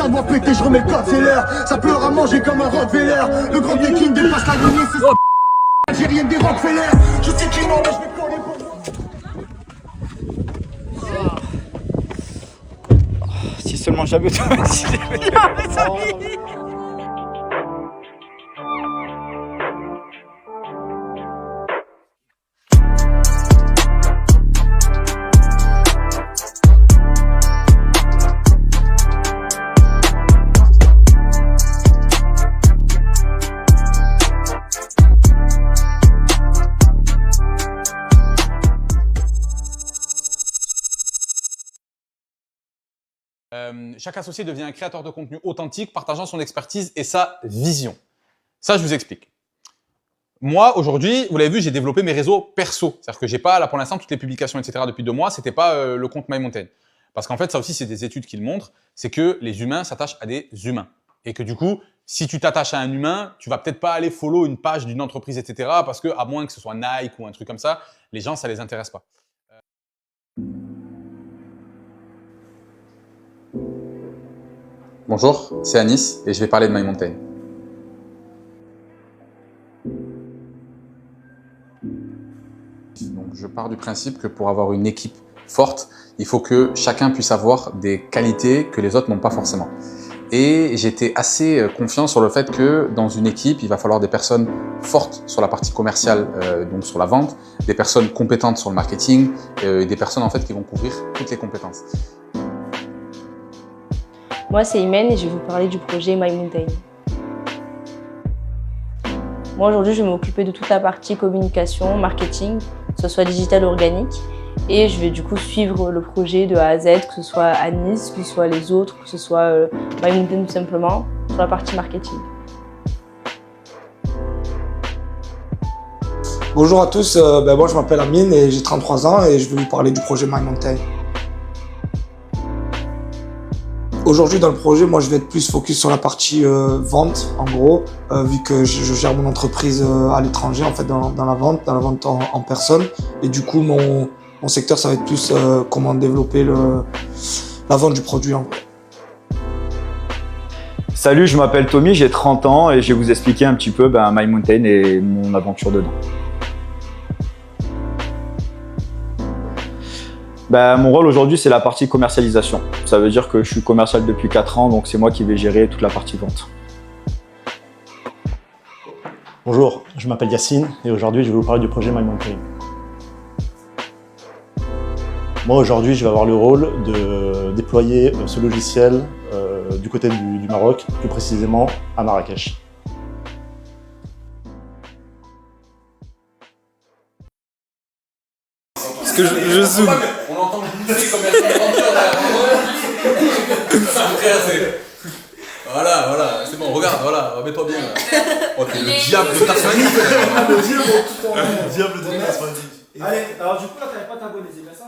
ça doit péter, je remets le code, c'est l'heure. Ça pleure à manger comme un Rottweiler. Le grand King dépasse la ligne, c'est algérienne des Rockefeller. Je sais qui m'en je vais coller pour moi. Si seulement j'avais tout vacciné. Chaque associé devient un créateur de contenu authentique, partageant son expertise et sa vision. Ça, je vous explique. Moi, aujourd'hui, vous l'avez vu, j'ai développé mes réseaux perso. C'est-à-dire que j'ai pas, là, pour l'instant, toutes les publications, etc. depuis 2 mois, c'était pas le compte MyMountain. Parce qu'en fait, ça aussi, c'est des études qui le montrent, c'est que les humains s'attachent à des humains. Et que du coup, si tu t'attaches à un humain, tu vas peut-être pas aller follow une page d'une entreprise, etc. Parce que, à moins que ce soit Nike ou un truc comme ça, les gens, ça les intéresse pas. Bonjour, c'est Anis et je vais parler de MyMountain. Donc, je pars du principe que pour avoir une équipe forte, il faut que chacun puisse avoir des qualités que les autres n'ont pas forcément. Et j'étais assez confiant sur le fait que dans une équipe, il va falloir des personnes fortes sur la partie commerciale, donc sur la vente, des personnes compétentes sur le marketing, et des personnes en fait qui vont couvrir toutes les compétences. Moi, c'est Imen et je vais vous parler du projet MyMountain. Moi, aujourd'hui, je vais m'occuper de toute la partie communication, marketing, que ce soit digital ou organique. Et je vais du coup suivre le projet de A à Z, que ce soit Anis, que ce soit les autres, que ce soit MyMountain tout simplement, sur la partie marketing. Bonjour à tous, moi je m'appelle Amine et j'ai 33 ans et je vais vous parler du projet MyMountain. Aujourd'hui dans le projet, moi je vais être plus focus sur la partie vente en gros, vu que je gère mon entreprise à l'étranger en fait dans la vente en personne. Et du coup mon secteur ça va être plus comment développer la vente du produit en gros. Salut, je m'appelle Tommy, j'ai 30 ans et je vais vous expliquer un petit peu MyMountain et mon aventure dedans. Mon rôle aujourd'hui, c'est la partie commercialisation. Ça veut dire que je suis commercial depuis 4 ans, donc c'est moi qui vais gérer toute la partie vente. Bonjour, je m'appelle Yacine et aujourd'hui, je vais vous parler du projet MyMountain. Moi, aujourd'hui, je vais avoir le rôle de déployer ce logiciel du côté du Maroc, plus précisément à Marrakech. Parce que je zoome. On entend bouffer comme un aventure derrière. Voilà, c'est bon, regarde, voilà, mets-toi bien là. Oh, t'es le diable de Tasmanie. Le diable de Tasmanie. Allez, alors du coup là t'avais pas t'abonner, c'est bien ça?